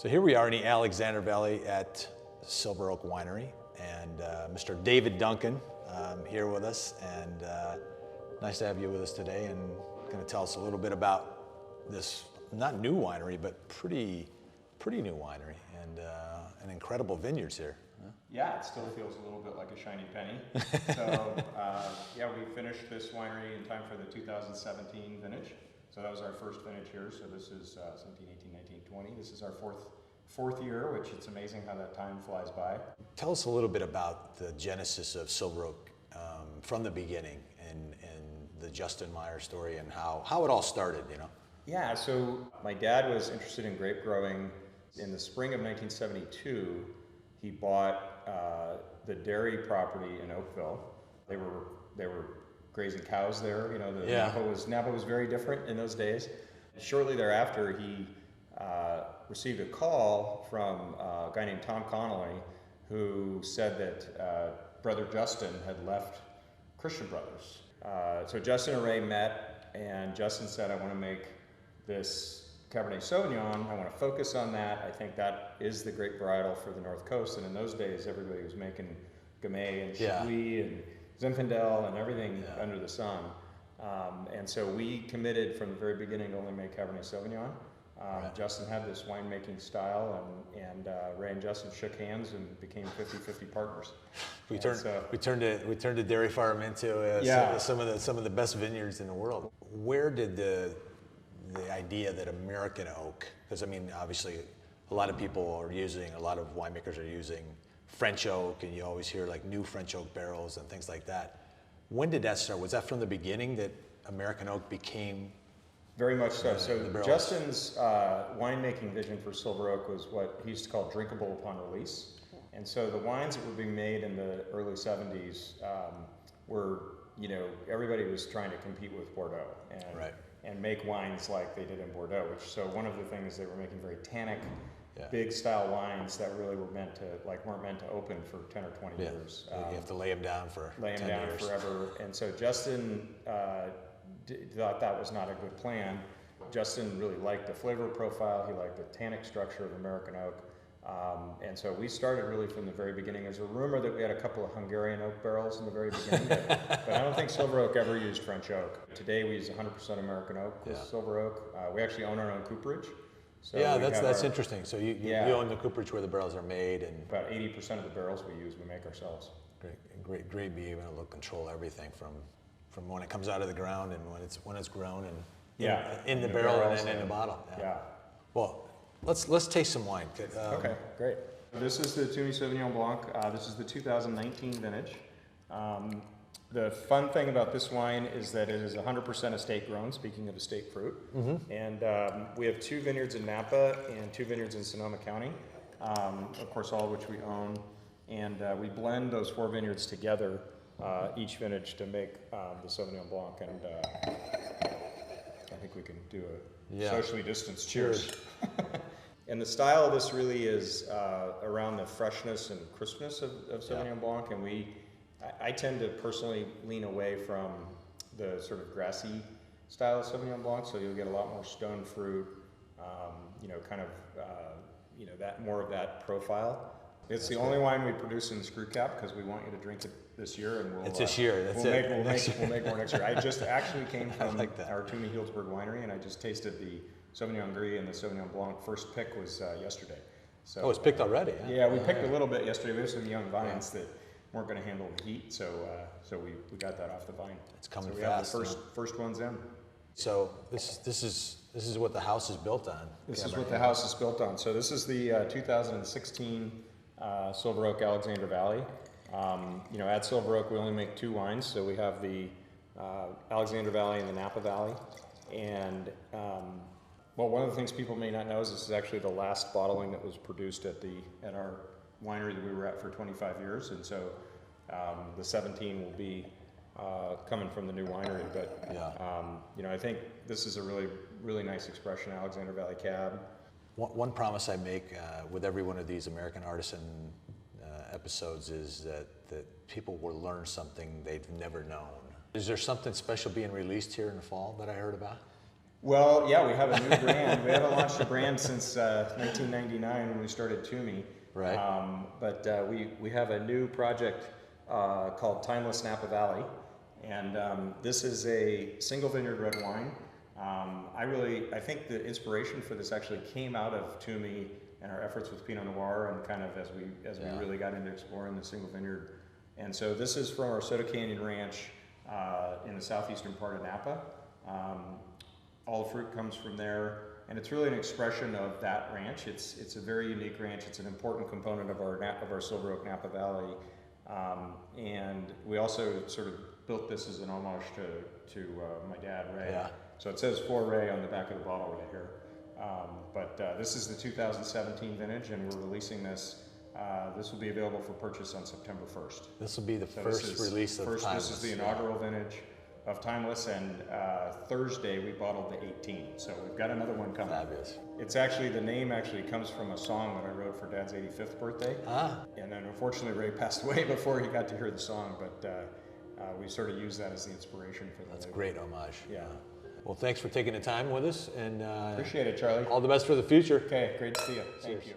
So here we are in the Alexander Valley at Silvrok Winery, and Mr. David Duncan here with us, and nice to have you with us today, and going to tell us a little bit about this, not new winery, but pretty new winery, and incredible vineyards here. Yeah, it still feels a little bit like a shiny penny. So yeah, we finished this winery in time for the 2017 vintage. So that was our first vintage here. So this is 17, 18, 19, 20. This is our fourth year, which it's amazing how that time flies by. Tell us a little bit about the genesis of Silvrok from the beginning, and the Justin Meyer story, and how it all started, you know? Yeah, so my dad was interested in grape growing. In the spring of 1972, he bought the dairy property in Oakville. They were grazing cows there. You know, Napa was very different in those days. Shortly thereafter, he received a call from a guy named Tom Connolly, who said that brother Justin had left Christian Brothers. So Justin and Ray met, and Justin said, "I want to make this Cabernet Sauvignon. I want to focus on that. I think that is the great varietal for the North Coast." And in those days, everybody was making Gamay and Chablis and Zinfandel and everything under the sun. And so we committed from the very beginning to only make Cabernet Sauvignon. Justin had this winemaking style, and Ray and Justin shook hands and became 50-50 partners. We turned a dairy farm into some of the best vineyards in the world. Where did the idea that American oak, because I mean, obviously a lot of winemakers are using French oak, and you always hear like new French oak barrels and things like that. When did that start? Was that from the beginning that American oak became? Very much so. So Justin's winemaking vision for Silvrok was what he used to call drinkable upon release. And so the wines that were being made in the early 70s were, you know, everybody was trying to compete with Bordeaux and make wines like they did in Bordeaux. So one of the things, they were making very tannic, big style wines that really weren't meant to open for 10 or 20 years. You have to lay them down for 10 years. Forever. And so Justin thought that was not a good plan. Justin really liked the flavor profile. He liked the tannic structure of American oak. And so we started really from the very beginning. There's a rumor that we had a couple of Hungarian oak barrels in the very beginning, but I don't think Silvrok ever used French oak. Today we use 100% American oak with Silvrok. We actually own our own cooperage. So that's interesting. So you own the cooperage where the barrels are made, and about 80% of the barrels we use, we make ourselves. Great being able to control everything from when it comes out of the ground, and when it's grown, and in the barrel and then in the bottle. Yeah. Well, let's taste some wine. Okay, great. This is the Toonie Sauvignon Blanc. This is the 2019 vintage. The fun thing about this wine is that it is 100% estate grown, speaking of estate fruit. Mm-hmm. And we have 2 vineyards in Napa and 2 vineyards in Sonoma County, of course, all of which we own. And we blend those 4 vineyards together, each vintage, to make the Sauvignon Blanc. And I think we can do a socially distanced cheers. And the style of this really is around the freshness and crispness of Sauvignon Blanc. And I tend to personally lean away from the sort of grassy style of Sauvignon Blanc, so you'll get a lot more stone fruit, that more of that profile. It's the only wine we produce in the screw cap because we want you to drink it this year, and it's this year. We'll make more next year. I just actually came from our Twomey Winery, and I just tasted the Sauvignon Gris and the Sauvignon Blanc. First pick was yesterday. So it's picked already. Yeah, we picked a little bit yesterday. We have some young vines that weren't going to handle the heat, so we got that off the vine. It's coming fast. We have the first ones in. So this is what the house is built on. This is what the house is built on. So this is the 2016 Silvrok Alexander Valley. At Silvrok we only make 2 wines. So we have the Alexander Valley and the Napa Valley. And one of the things people may not know is this is actually the last bottling that was produced at our winery that we were at for 25 years, and so the 17 will be coming from the new winery. But I think this is a really nice expression, Alexander Valley Cab. One promise I make with every one of these American Artisan episodes is that people will learn something they've never known. Is there something special being released here in the fall that I heard about? Well, yeah, we have a new brand. We haven't launched a brand since 1999 when we started Twomey. Right. But we have a new project called Timeless Napa Valley. And this is a single vineyard red wine. I think the inspiration for this actually came out of Twomey and our efforts with Pinot Noir, and kind of as we really got into exploring the single vineyard. And so this is from our Soda Canyon Ranch in the southeastern part of Napa. All the fruit comes from there, and it's really an expression of that ranch. It's a very unique ranch. It's an important component of our Silvrok Napa Valley, and we also sort of built this as an homage to my dad, Ray. Yeah. So it says for Ray on the back of the bottle right here. But this is the 2017 vintage, and we're releasing this. This will be available for purchase on September 1st. This will be the first release of Timeless. This is the inaugural vintage of Timeless, and Thursday we bottled the 18. So we've got another one coming. Fabulous. It's actually, the name actually comes from a song that I wrote for Dad's 85th birthday. And then unfortunately Ray passed away before he got to hear the song, but we sort of use that as the inspiration for the That's a label. great homage. Yeah. Well, thanks for taking the time with us, and Appreciate it, Charlie. all the best for the future. Okay, great to see you. Thank Cheers. you.